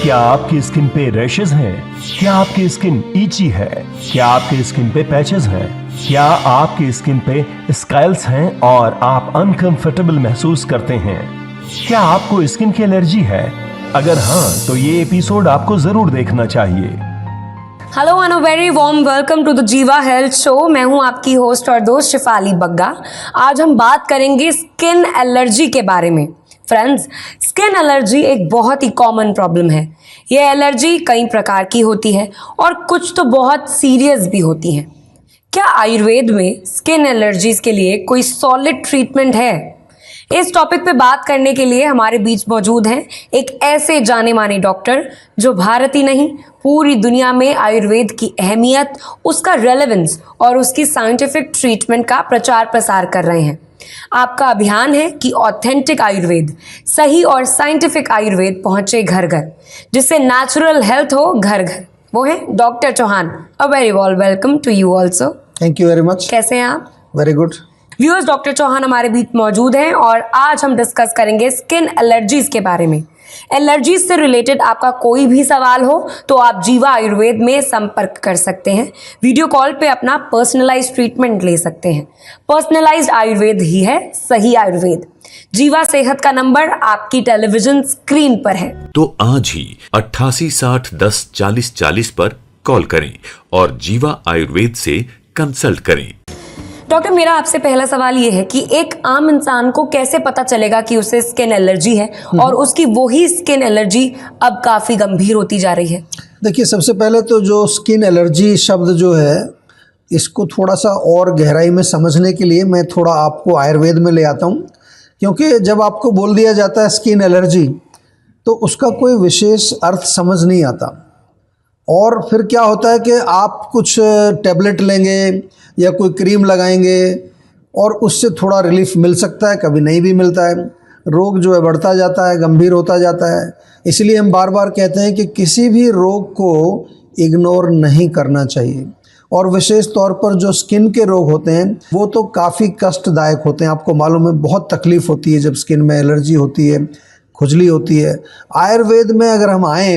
क्या आपकी स्किन पे रैशेज हैं? क्या आपकी स्किन ईची है? क्या आपकी स्किन पे पैचेस हैं? क्या आपकी स्किन पे स्कैल्स हैं और आप अनकंफर्टेबल महसूस करते हैं? क्या आपको स्किन की एलर्जी है? अगर हाँ, तो ये एपिसोड आपको जरूर देखना चाहिए। Hello and a very warm welcome to the Jiva health show. मैं हूं आपकी होस्ट और दोस्त शिफाली बग्गा। आज हम बात करेंगे स्किन एलर्जी के बारे में। फ्रेंड्स, स्किन एलर्जी एक बहुत ही कॉमन प्रॉब्लम है। यह एलर्जी कई प्रकार की होती है और कुछ तो बहुत सीरियस भी होती हैं। क्या आयुर्वेद में स्किन एलर्जीज के लिए कोई सॉलिड ट्रीटमेंट है? इस टॉपिक पे बात करने के लिए हमारे बीच मौजूद हैं एक ऐसे जाने माने डॉक्टर जो भारत ही नहीं पूरी दुनिया में आयुर्वेद की अहमियत, उसका रेलेवेंस और उसकी साइंटिफिक ट्रीटमेंट का प्रचार प्रसार कर रहे हैं। आपका अभियान है कि ऑथेंटिक आयुर्वेद, सही और साइंटिफिक आयुर्वेद पहुंचे घर घर, जिससे नेचुरल हेल्थ हो घर घर। वो है doctor Chauhan. A very warm welcome to you also. Thank you very much. कैसे हैं आप? Very good. Viewers, doctor Chauhan हमारे बीच मौजूद हैं और आज हम डिस्कस करेंगे स्किन एलर्जीज के बारे में। एलर्जीज से रिलेटेड आपका कोई भी सवाल हो तो आप जीवा आयुर्वेद में संपर्क कर सकते हैं। वीडियो कॉल पे अपना पर्सनलाइज्ड ट्रीटमेंट ले सकते हैं। पर्सनलाइज्ड आयुर्वेद ही है सही आयुर्वेद। जीवा सेहत का नंबर आपकी टेलीविजन स्क्रीन पर है। तो आज ही 88 60 10 40 40 पर कॉल करें और जीवा आयुर्वेद से कंसल्ट करें। डॉक्टर, मेरा आपसे पहला सवाल ये है कि एक आम इंसान को कैसे पता चलेगा कि उसे स्किन एलर्जी है और उसकी वही स्किन एलर्जी अब काफी गंभीर होती जा रही है? देखिए, सबसे पहले तो जो स्किन एलर्जी शब्द जो है, इसको थोड़ा सा और गहराई में समझने के लिए मैं थोड़ा आपको आयुर्वेद में ले आता हूँ। क्योंकि जब आपको बोल दिया जाता है स्किन एलर्जी, तो उसका कोई विशेष अर्थ समझ नहीं आता। और फिर क्या होता है कि आप कुछ टैबलेट लेंगे या कोई क्रीम लगाएंगे और उससे थोड़ा रिलीफ मिल सकता है, कभी नहीं भी मिलता है। रोग जो है बढ़ता जाता है, गंभीर होता जाता है। इसलिए हम बार बार कहते हैं कि किसी भी रोग को इग्नोर नहीं करना चाहिए। और विशेष तौर पर जो स्किन के रोग होते हैं वो तो काफ़ी कष्टदायक होते हैं। आपको मालूम है, बहुत तकलीफ़ होती है जब स्किन में एलर्जी होती है, खुजली होती है। आयुर्वेद में अगर हम आएँ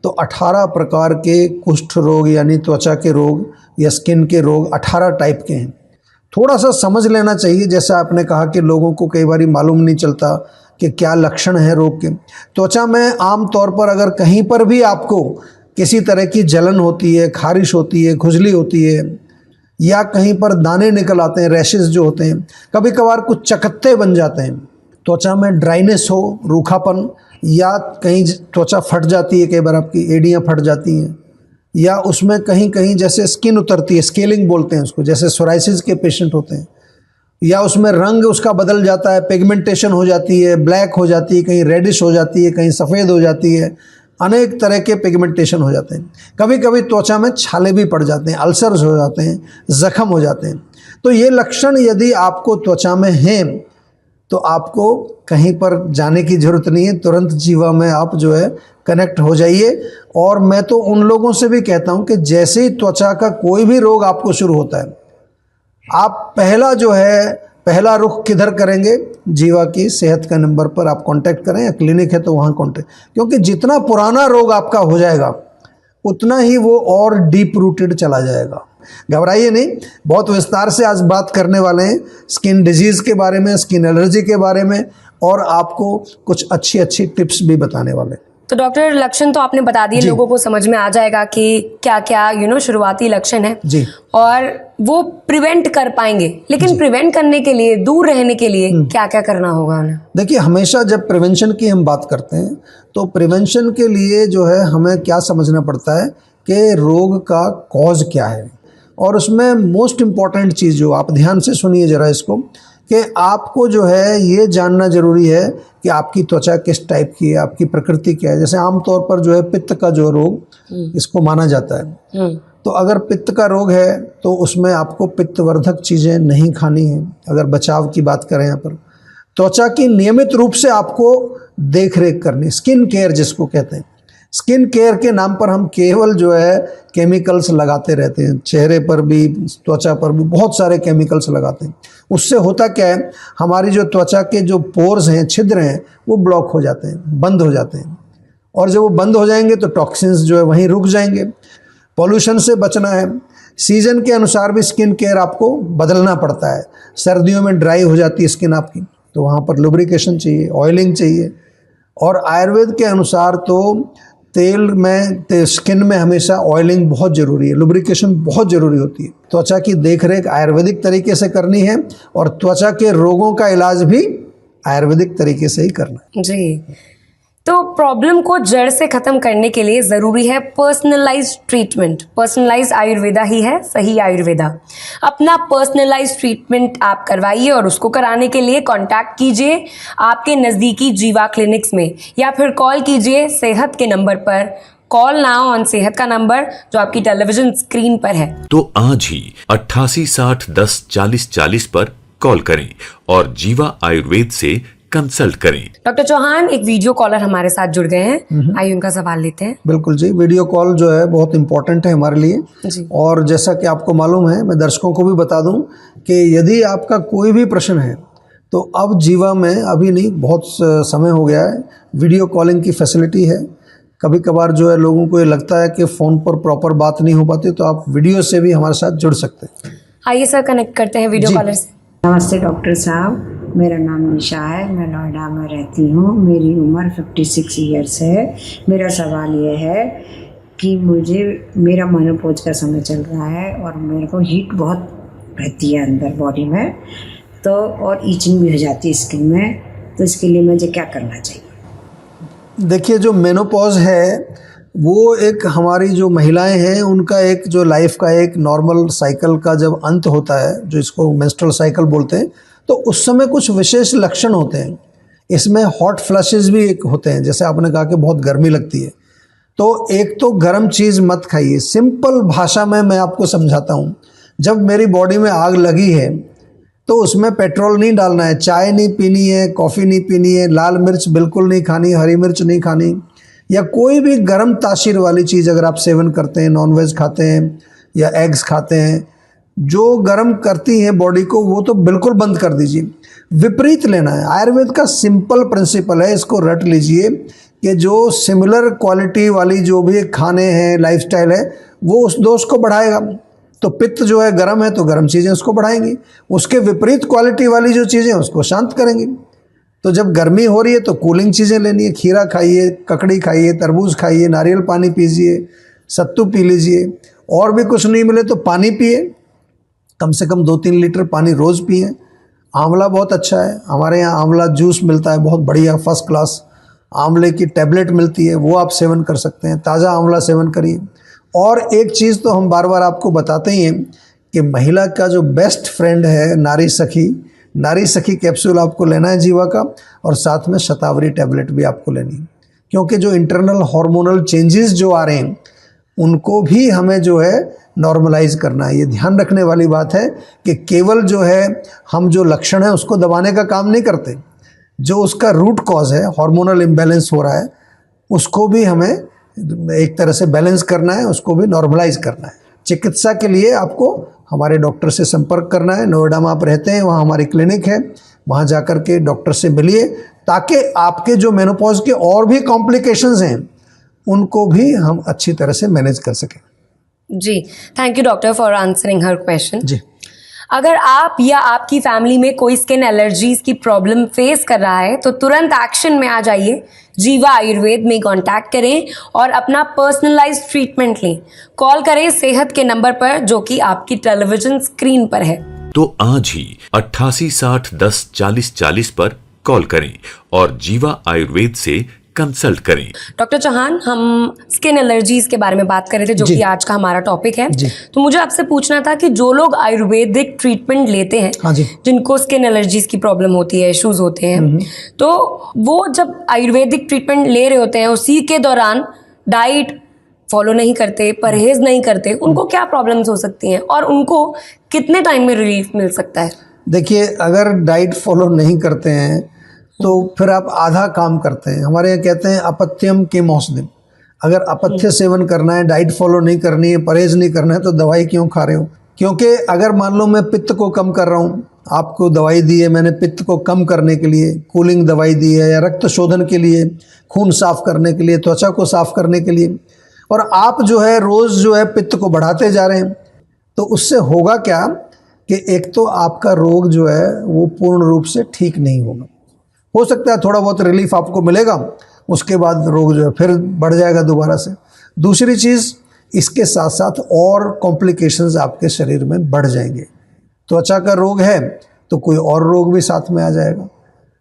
तो 18 प्रकार के कुष्ठ रोग यानी त्वचा के रोग या स्किन के रोग 18 टाइप के हैं। थोड़ा सा समझ लेना चाहिए। जैसा आपने कहा कि लोगों को कई बार मालूम नहीं चलता कि क्या लक्षण है रोग के। त्वचा में आम तौर पर अगर कहीं पर भी आपको किसी तरह की जलन होती है, खारिश होती है, खुजली होती है, या कहीं पर दाने निकल आते हैं, रैशेस जो होते हैं, कभी कभार कुछ चकत्ते बन जाते हैं, त्वचा में ड्राइनेस हो, रूखापन, या कहीं त्वचा फट जाती है, कई बार आपकी एड़ियाँ फट जाती हैं, या उसमें कहीं कहीं जैसे स्किन उतरती है, स्केलिंग बोलते हैं उसको, जैसे सोराइसिस के पेशेंट होते हैं, या उसमें रंग उसका बदल जाता है, पिगमेंटेशन हो जाती है, ब्लैक हो जाती है, कहीं रेडिश हो जाती है, कहीं सफ़ेद हो जाती है, अनेक तरह के पिगमेंटेशन हो जाते हैं। कभी कभी त्वचा में छाले भी पड़ जाते हैं, अल्सर्स हो जाते हैं, ज़ख़म हो जाते हैं। तो ये लक्षण यदि आपको त्वचा में हैं तो आपको कहीं पर जाने की ज़रूरत नहीं है, तुरंत जीवा में आप जो है कनेक्ट हो जाइए। और मैं तो उन लोगों से भी कहता हूं कि जैसे ही त्वचा का कोई भी रोग आपको शुरू होता है, आप पहला रुख किधर करेंगे? जीवा की सेहत का नंबर पर आप कांटेक्ट करें, या क्लिनिक है तो वहाँ कांटेक्ट। क्योंकि जितना पुराना रोग आपका हो जाएगा उतना ही वो और डीप रूटेड चला जाएगा। घबराइए नहीं, बहुत विस्तार से आज बात करने वाले हैं स्किन डिजीज़ के बारे में, स्किन एलर्जी के बारे में, और आपको कुछ अच्छी अच्छी टिप्स भी बताने वाले हैं। तो डॉक्टर, लक्षण तो आपने बता दिए, लोगों को समझ में आ जाएगा कि क्या क्या शुरुआती लक्षण है जी, और वो प्रिवेंट कर पाएंगे। लेकिन प्रिवेंट करने के लिए, दूर रहने के लिए क्या क्या करना होगा उन्हें? देखिए, हमेशा जब प्रिवेंशन की हम बात करते हैं तो प्रिवेंशन के लिए जो है हमें क्या समझना पड़ता है कि रोग का कॉज क्या है। और उसमें मोस्ट इम्पॉर्टेंट चीज़ जो आप ध्यान से सुनिए ज़रा इसको, कि आपको जो है ये जानना ज़रूरी है कि आपकी त्वचा किस टाइप की है, आपकी प्रकृति क्या है। जैसे आमतौर पर जो है पित्त का जो रोग इसको माना जाता है, तो अगर पित्त का रोग है तो उसमें आपको पित्तवर्धक चीज़ें नहीं खानी है। अगर बचाव की बात करें यहाँ पर, त्वचा की नियमित रूप से आपको देख रेख करनी, स्किन केयर जिसको कहते हैं। स्किन केयर के नाम पर हम केवल जो है केमिकल्स लगाते रहते हैं, चेहरे पर भी, त्वचा पर भी बहुत सारे केमिकल्स लगाते हैं। उससे होता क्या है, हमारी जो त्वचा के जो पोर्स हैं, छिद्र हैं, वो ब्लॉक हो जाते हैं, बंद हो जाते हैं। और जब वो बंद हो जाएंगे तो टॉक्सिन्स जो है वहीं रुक जाएंगे। पॉल्यूशन से बचना है। सीजन के अनुसार भी स्किन केयर आपको बदलना पड़ता है। सर्दियों में ड्राई हो जाती है स्किन आपकी, तो वहाँ पर लुब्रिकेशन चाहिए, ऑयलिंग चाहिए। और आयुर्वेद के अनुसार तो तेल में स्किन में हमेशा ऑयलिंग बहुत ज़रूरी है, लुब्रिकेशन बहुत ज़रूरी होती है। त्वचा की देखरेख आयुर्वेदिक तरीके से करनी है और त्वचा के रोगों का इलाज भी आयुर्वेदिक तरीके से ही करना है। जी, तो प्रॉब्लम को जड़ से खत्म करने के लिए ज़रूरी है पर्सनलाइज्ड ट्रीटमेंट। पर्सनलाइज्ड आयुर्वेदा ही है सही आयुर्वेदा। अपना पर्सनलाइज्ड ट्रीटमेंट आप करवाइए और उसको कराने के लिए कांटेक्ट कीजिए आपके नज़दीकी जीवा क्लिनिक्स में या फिर कॉल कीजिए सेहत के नंबर पर। कॉल नाउ ऑन सेहत का नंबर जो आपकी टेलीविजन स्क्रीन पर है। तो आज ही 88 60 10 40 40 पर कॉल करें और जीवा आयुर्वेद से कंसल्ट करें। डॉक्टर चौहान, एक वीडियो कॉलर हमारे साथ जुड़ गए हैं, आइए उनका सवाल लेते हैं। बिल्कुल जी, वीडियो कॉल जो है बहुत इम्पोर्टेंट है हमारे लिए जी। और जैसा कि आपको मालूम है, मैं दर्शकों को भी बता दूं कि यदि आपका कोई भी प्रश्न है तो अब जीवा में अभी नहीं, बहुत समय हो गया है, वीडियो कॉलिंग की फैसिलिटी है। कभी कभार जो है लोगों को ये लगता है कि फ़ोन पर प्रॉपर बात नहीं हो पाती, तो आप वीडियो से भी हमारे साथ जुड़ सकते हैं। आइए सर, कनेक्ट करते हैं वीडियो जी। कॉलर से। नमस्ते डॉक्टर साहब, मेरा नाम निशा है, मैं नोएडा में रहती हूँ। मेरी उम्र 56 ईयर्स है। मेरा सवाल ये है कि मुझे मेरा मेनोपॉज का समय चल रहा है और मेरे को हीट बहुत रहती है अंदर बॉडी में, तो और ईचिंग भी हो जाती है स्किन में, तो इसके लिए मुझे क्या करना चाहिए? देखिए, जो मेनोपॉज है वो एक हमारी जो महिलाएं हैं उनका एक जो लाइफ का एक नॉर्मल साइकिल का जब अंत होता है, जो इसको मेंस्ट्रुअल साइकिल बोलते हैं, तो उस समय कुछ विशेष लक्षण होते हैं। इसमें हॉट फ्लशेस भी एक होते हैं, जैसे आपने कहा कि बहुत गर्मी लगती है, तो एक तो गर्म चीज़ मत खाइए। सिंपल भाषा में मैं आपको समझाता हूँ। जब मेरी बॉडी में आग लगी है तो उसमें पेट्रोल नहीं डालना है, चाय नहीं पीनी है, कॉफ़ी नहीं पीनी है, लाल मिर्च बिल्कुल नहीं खानी, हरी मिर्च नहीं खानी, या कोई भी गर्म तासीर वाली चीज़ अगर आप सेवन करते हैं, नॉनवेज खाते हैं या एग्स खाते हैं जो गर्म करती हैं बॉडी को, वो तो बिल्कुल बंद कर दीजिए। विपरीत लेना है। आयुर्वेद का सिंपल प्रिंसिपल है, इसको रट लीजिए कि जो सिमिलर क्वालिटी वाली जो भी खाने हैं, लाइफस्टाइल है, वो उस दोष को बढ़ाएगा। तो पित्त जो है गर्म है तो गर्म चीज़ें उसको बढ़ाएंगी, उसके विपरीत क्वालिटी वाली जो चीज़ें उसको शांत करेंगी। तो जब गर्मी हो रही है तो कूलिंग चीज़ें लेनी है, खीरा खाइए, ककड़ी खाइए, तरबूज खाइए, नारियल पानी पीजिए, सत्तू पी लीजिए, और भी कुछ नहीं मिले तो पानी पिए, कम से कम 2-3 लीटर पानी रोज़ पिए। आंवला बहुत अच्छा है, हमारे यहाँ आंवला जूस मिलता है, बहुत बढ़िया फर्स्ट क्लास। आंवले की टैबलेट मिलती है, वो आप सेवन कर सकते हैं, ताज़ा आंवला सेवन करिए। और एक चीज़ तो हम बार बार आपको बताते ही हैं कि महिला का जो बेस्ट फ्रेंड है नारी सखी, नारी सखी कैप्सूल आपको लेना है जीवा का, और साथ में शतावरी टैबलेट भी आपको लेनी है, क्योंकि जो इंटरनल हार्मोनल चेंजेस जो आ रहे हैं उनको भी हमें जो है नॉर्मलाइज करना है। ये ध्यान रखने वाली बात है कि केवल जो है हम जो लक्षण है उसको दबाने का काम नहीं करते, जो उसका रूट कॉज है, हार्मोनल इम्बैलेंस हो रहा है, उसको भी हमें एक तरह से बैलेंस करना है, उसको भी नॉर्मलाइज करना है। चिकित्सा के लिए आपको हमारे डॉक्टर से संपर्क करना है। नोएडा में आप रहते हैं, वहाँ हमारी क्लिनिक है, वहाँ जाकर के डॉक्टर से मिलिए, ताकि आपके जो मेनोपॉज के और भी कॉम्प्लिकेशंस हैं उनको भी हम अच्छी तरह से मैनेज कर सकें। जी, thank you doctor for answering हर क्वेश्चन। जी। अगर आप या आपकी फैमिली में कोई स्किन एलर्जीज की प्रॉब्लम फेस कर रहा है तो तुरंत एक्शन में आ जाइए, जीवा आयुर्वेद में कांटेक्ट करें और अपना पर्सनलाइज्ड ट्रीटमेंट लें। कॉल करें सेहत के नंबर पर जो कि आपकी टेलीविजन स्क्रीन पर है। तो आज ही 88 60 10 40 40 पर कॉल करें और जीवा आयुर्वेद से कंसल्ट करें। डॉक्टर चौहान, हम स्किन एलर्जीज के बारे में बात कर रहे थे जो जी। कि आज का हमारा टॉपिक है। जी। तो मुझे आपसे पूछना था कि जो लोग आयुर्वेदिक ट्रीटमेंट लेते हैं, हाँ जी। जिनको स्किन एलर्जीज की प्रॉब्लम होती है, इश्यूज होते हैं, तो वो जब आयुर्वेदिक ट्रीटमेंट ले रहे होते हैं उसी के दौरान डाइट फॉलो नहीं करते, परहेज नहीं करते, उनको क्या प्रॉब्लम्स हो सकती हैं और उनको कितने टाइम में रिलीफ मिल सकता है? देखिए, अगर डाइट फॉलो नहीं करते हैं तो फिर आप आधा काम करते हैं। हमारे यहाँ कहते हैं अपथ्यम के मौसम। अगर अपथ्य सेवन करना है, डाइट फॉलो नहीं करनी है, परहेज नहीं करना है, तो दवाई क्यों खा रहे हो? क्योंकि अगर मान लो मैं पित्त को कम कर रहा हूँ, आपको दवाई दी है मैंने पित्त को कम करने के लिए, कूलिंग दवाई दी है, या रक्त शोधन के लिए, खून साफ करने के लिए, त्वचा को साफ करने के लिए, और आप जो है रोज़ जो है पित्त को बढ़ाते जा रहे हैं, तो उससे होगा क्या कि एक तो आपका रोग जो है वो पूर्ण रूप से ठीक नहीं होगा। हो सकता है थोड़ा बहुत रिलीफ आपको मिलेगा, उसके बाद रोग जो है फिर बढ़ जाएगा दोबारा से। दूसरी चीज़, इसके साथ साथ और कॉम्प्लिकेशंस आपके शरीर में बढ़ जाएंगे। त्वचा का रोग है तो कोई और रोग भी साथ में आ जाएगा।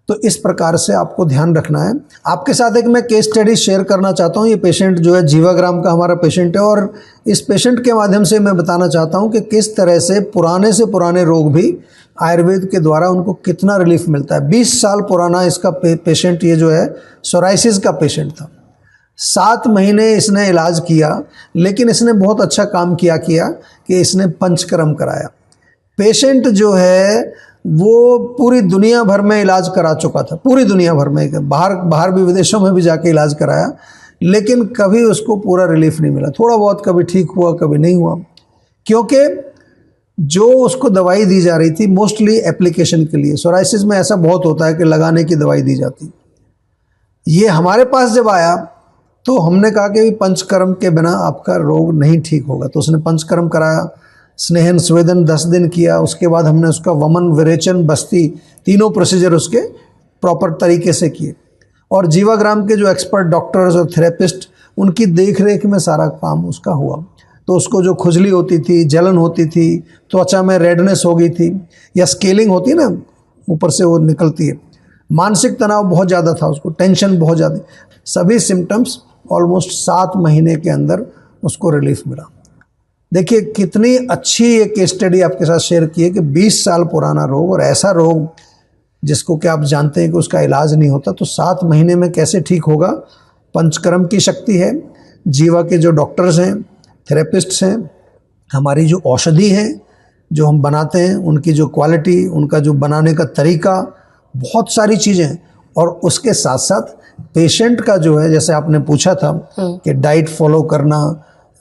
तो इस प्रकार से आपको ध्यान रखना है। आपके साथ एक मैं केस स्टडी शेयर करना चाहता हूँ। ये पेशेंट जो है जीवाग्राम का हमारा पेशेंट है, और इस पेशेंट के माध्यम से मैं बताना चाहता हूँ कि किस तरह से पुराने रोग भी आयुर्वेद के द्वारा उनको कितना रिलीफ मिलता है। 20 साल पुराना इसका पेशेंट, ये जो है सोराइसिस का पेशेंट था। 7 महीने इसने इलाज किया, लेकिन इसने बहुत अच्छा काम किया कि इसने पंचकर्म कराया। पेशेंट जो है वो पूरी दुनिया भर में इलाज करा चुका था, पूरी दुनिया भर में, बाहर भी विदेशों में भी जाके इलाज कराया, लेकिन कभी उसको पूरा रिलीफ नहीं मिला। थोड़ा बहुत कभी ठीक हुआ, कभी नहीं हुआ, क्योंकि जो उसको दवाई दी जा रही थी मोस्टली एप्लीकेशन के लिए। सोराइसिस में ऐसा बहुत होता है कि लगाने की दवाई दी जाती। ये हमारे पास जब आया तो हमने कहा कि पंचकर्म के बिना आपका रोग नहीं ठीक होगा। तो उसने पंचकर्म कराया, स्नेहन स्वेदन 10 दिन किया, उसके बाद हमने उसका वमन, विरेचन, बस्ती, तीनों प्रोसीजर उसके प्रॉपर तरीके से किए। और जीवाग्राम के जो एक्सपर्ट डॉक्टर्स और थेरेपिस्ट, उनकी देख रेख में सारा काम उसका हुआ। तो उसको जो खुजली होती थी, जलन होती थी, त्वचा में रेडनेस हो गई थी, या स्केलिंग होती है ना, ऊपर से वो निकलती है, मानसिक तनाव बहुत ज़्यादा था उसको, टेंशन बहुत ज़्यादा, सभी सिम्टम्स ऑलमोस्ट 7 महीने के अंदर उसको रिलीफ मिला। देखिए कितनी अच्छी ये केस स्टडी आपके साथ शेयर की है कि 20 साल पुराना रोग, और ऐसा रोग जिसको कि आप जानते हैं कि उसका इलाज नहीं होता, तो 7 महीने में कैसे ठीक होगा। पंचकर्म की शक्ति है, जीवा के जो डॉक्टर्स हैं, थेरेपिस्ट्स हैं, हमारी जो औषधि है जो हम बनाते हैं, उनकी जो क्वालिटी, उनका जो बनाने का तरीका, बहुत सारी चीज़ें। और उसके साथ साथ पेशेंट का जो है, जैसे आपने पूछा था कि डाइट फॉलो करना,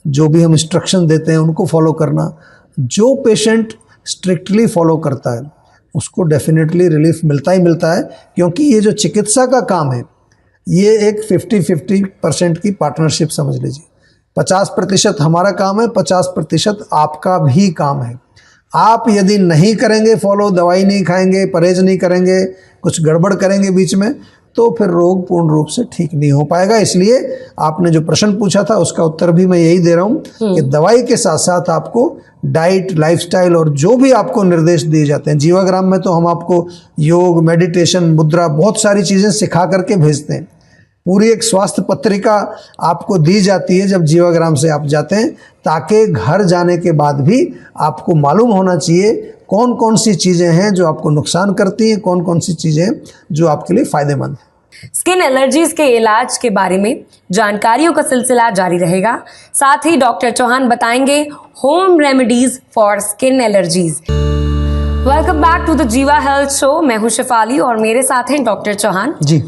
जो भी हम इंस्ट्रक्शन देते हैं उनको फॉलो करना, जो पेशेंट स्ट्रिक्टली फॉलो करता है उसको डेफिनेटली रिलीफ मिलता ही मिलता है। क्योंकि ये जो चिकित्सा का काम है, ये एक 50-50% की पार्टनरशिप समझ लीजिए। 50% हमारा काम है, 50% आपका भी काम है। आप यदि नहीं करेंगे फॉलो, दवाई नहीं खाएंगे, परहेज नहीं करेंगे, कुछ गड़बड़ करेंगे बीच में, तो फिर रोग पूर्ण रूप से ठीक नहीं हो पाएगा। इसलिए आपने जो प्रश्न पूछा था उसका उत्तर भी मैं यही दे रहा हूँ कि दवाई के साथ साथ आपको डाइट, लाइफस्टाइल और जो भी आपको निर्देश दिए जाते हैं, जीवाग्राम में तो हम आपको योग, मेडिटेशन, मुद्रा, बहुत सारी चीज़ें सिखा करके भेजते हैं। पूरी एक स्वास्थ्य पत्रिका आपको दी जाती है जब जीवाग्राम से आप जाते हैं, ताकि घर जाने के बाद भी आपको मालूम होना चाहिए कौन कौन सी चीज़ें हैं जो आपको नुकसान करती हैं, कौन कौन सी चीज़ें जो आपके लिए फ़ायदेमंद हैं। स्किन एलर्जीज के इलाज के बारे में जानकारियों का सिलसिला जारी रहेगा। साथ ही डॉक्टर चौहान बताएंगे home remedies for skin allergies. Welcome back to the Jiva health show. मैं हूं शिफाली और मेरे साथ हैं डॉक्टर चौहान जी।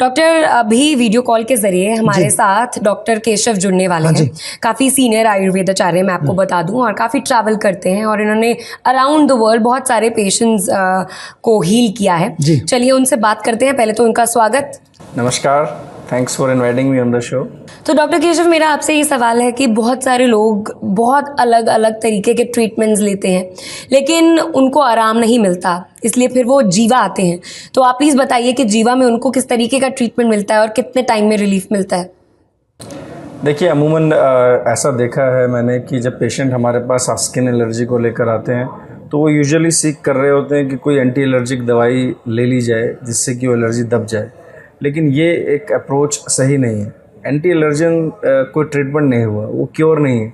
डॉक्टर, अभी वीडियो कॉल के जरिए हमारे साथ डॉक्टर केशव जुड़ने वाले हैं। काफ़ी सीनियर आयुर्वेद आचार्य मैं आपको बता दूं, और काफ़ी ट्रैवल करते हैं, और इन्होंने अराउंड द वर्ल्ड बहुत सारे पेशेंट्स को हील किया है। चलिए उनसे बात करते हैं। पहले तो उनका स्वागत। नमस्कार, thanks for inviting me on the show. तो डॉक्टर केशव, मेरा आपसे ये सवाल है कि बहुत सारे लोग बहुत अलग अलग तरीके के ट्रीटमेंट्स लेते हैं, लेकिन उनको आराम नहीं मिलता, इसलिए फिर वो जीवा आते हैं। तो आप प्लीज़ बताइए कि जीवा में उनको किस तरीके का ट्रीटमेंट मिलता है और कितने टाइम में रिलीफ मिलता है। देखिए, अमूमन ऐसा देखा है मैंने कि जब पेशेंट हमारे पास स्किन एलर्जी को लेकर आते हैं तो वो यूजुअली सीख कर रहे होते हैं कि कोई एंटी एलर्जिक दवाई ले ली जाए जिससे कि वो एलर्जी दब जाए, लेकिन ये एक अप्रोच सही नहीं है। एंटी एलर्जन कोई ट्रीटमेंट नहीं हुआ, वो क्योर नहीं है।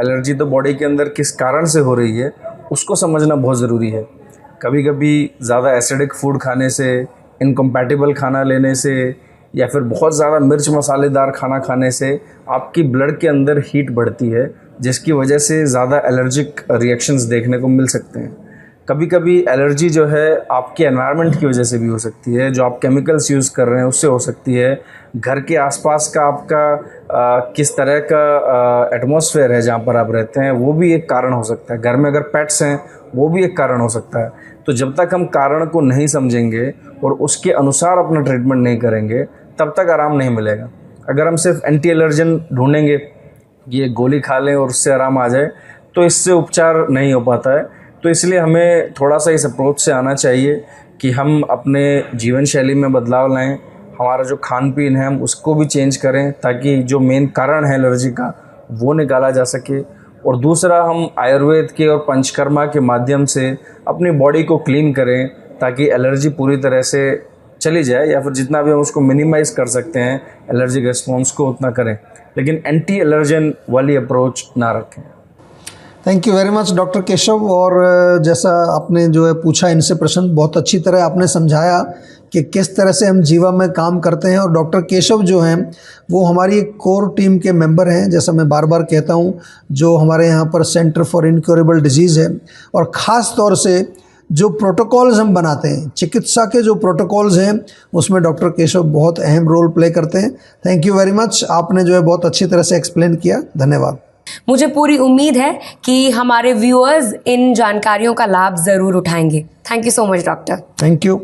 एलर्जी तो बॉडी के अंदर किस कारण से हो रही है उसको समझना बहुत ज़रूरी है। कभी कभी ज़्यादा एसिडिक फूड खाने से, इनकम्पैटिबल खाना लेने से, या फिर बहुत ज़्यादा मिर्च मसालेदार खाना खाने से आपकी ब्लड के अंदर हीट बढ़ती है, जिसकी वजह से ज़्यादा एलर्जिक रिएक्शंस देखने को मिल सकते हैं। कभी कभी एलर्जी जो है आपके एनवायरनमेंट की वजह से भी हो सकती है, जो आप केमिकल्स यूज़ कर रहे हैं उससे हो सकती है, घर के आसपास का आपका किस तरह का एटमॉस्फेयर है जहाँ पर आप रहते हैं वो भी एक कारण हो सकता है, घर में अगर पेट्स हैं वो भी एक कारण हो सकता है। तो जब तक हम कारण को नहीं समझेंगे और उसके अनुसार अपना ट्रीटमेंट नहीं करेंगे तब तक आराम नहीं मिलेगा। अगर हम सिर्फ एंटी एलर्जन ढूंढेंगे, ये गोली खा लें और उससे आराम आ जाए, तो इससे उपचार नहीं हो पाता है। तो इसलिए हमें थोड़ा सा इस अप्रोच से आना चाहिए कि हम अपने जीवन शैली में बदलाव लाएं, हमारा जो खान पीन है हम उसको भी चेंज करें ताकि जो मेन कारण है एलर्जी का वो निकाला जा सके। और दूसरा, हम आयुर्वेद के और पंचकर्मा के माध्यम से अपनी बॉडी को क्लीन करें ताकि एलर्जी पूरी तरह से चली जाए, या फिर जितना भी हम उसको मिनिमाइज कर सकते हैं एलर्जिक रिस्पॉन्स को उतना करें, लेकिन एंटी एलर्जन वाली अप्रोच ना रखें। Thank you very much doctor Keshav. और जैसा आपने जो है पूछा इनसे प्रश्न, बहुत अच्छी तरह आपने समझाया कि किस तरह से हम जीवा में काम करते हैं। और डॉक्टर केशव जो हैं वो हमारी एक कोर टीम के मेंबर हैं, जैसा मैं बार बार कहता हूं, जो हमारे यहाँ पर सेंटर फॉर इनक्योरेबल डिजीज़ है। और ख़ास तौर से जो प्रोटोकॉल्स हम बनाते हैं, चिकित्सा के जो प्रोटोकॉल्स हैं, उसमें डॉक्टर केशव बहुत अहम रोल प्ले करते हैं। थैंक यू वेरी मच, आपने जो है बहुत अच्छी तरह से एक्सप्लेन किया। धन्यवाद। मुझे पूरी उम्मीद है कि हमारे व्यूअर्स इन जानकारियों का लाभ ज़रूर उठाएंगे। Thank you so much doctor. Thank you.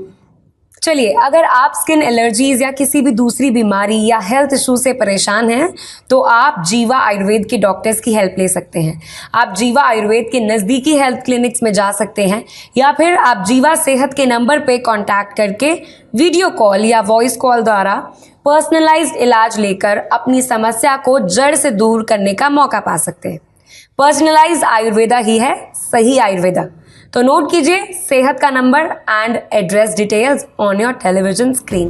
चलिए, अगर आप स्किन एलर्जीज या किसी भी दूसरी बीमारी या हेल्थ इशू से परेशान हैं तो आप जीवा आयुर्वेद के डॉक्टर्स की हेल्प ले सकते हैं। आप जीवा आयुर्वेद के नज़दीकी हेल्थ क्लिनिक्स में जा सकते हैं, या फिर आप जीवा सेहत के नंबर पे कांटेक्ट करके वीडियो कॉल या वॉइस कॉल द्वारा पर्सनलाइज्ड इलाज लेकर अपनी समस्या को जड़ से दूर करने का मौका पा सकते हैं। पर्सनलाइज्ड आयुर्वेदा ही है सही आयुर्वेदा। तो नोट कीजिए सेहत का number and address details on your television screen.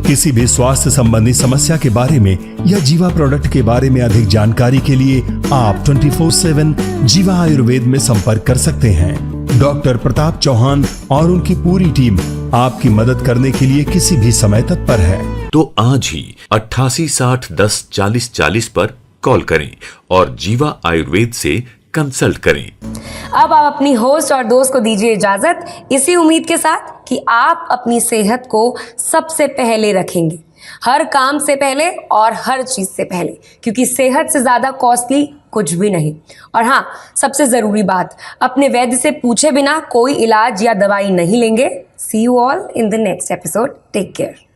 किसी भी स्वास्थ्य संबंधी समस्या के बारे में या जीवा प्रोडक्ट के बारे में अधिक जानकारी के लिए आप 24/7 जीवा आयुर्वेद में संपर्क कर सकते हैं। डॉक्टर प्रताप चौहान और उनकी पूरी टीम आपकी मदद करने के लिए किसी भी समय तत्पर है। तो आज ही 88 60 10 40 40 पर कॉल करें और जीवा आयुर्वेद से कंसल्ट करें। अब आप अपनी होस्ट और दोस्त को दीजिए इजाजत, इसी उम्मीद के साथ कि आप अपनी सेहत को सबसे पहले रखेंगे, हर काम से पहले और हर चीज से पहले, क्योंकि सेहत से ज्यादा कॉस्टली कुछ भी नहीं। और हाँ, सबसे जरूरी बात, अपने वैद्य से पूछे बिना कोई इलाज या दवाई नहीं लेंगे। See you all in the next episode. Take care.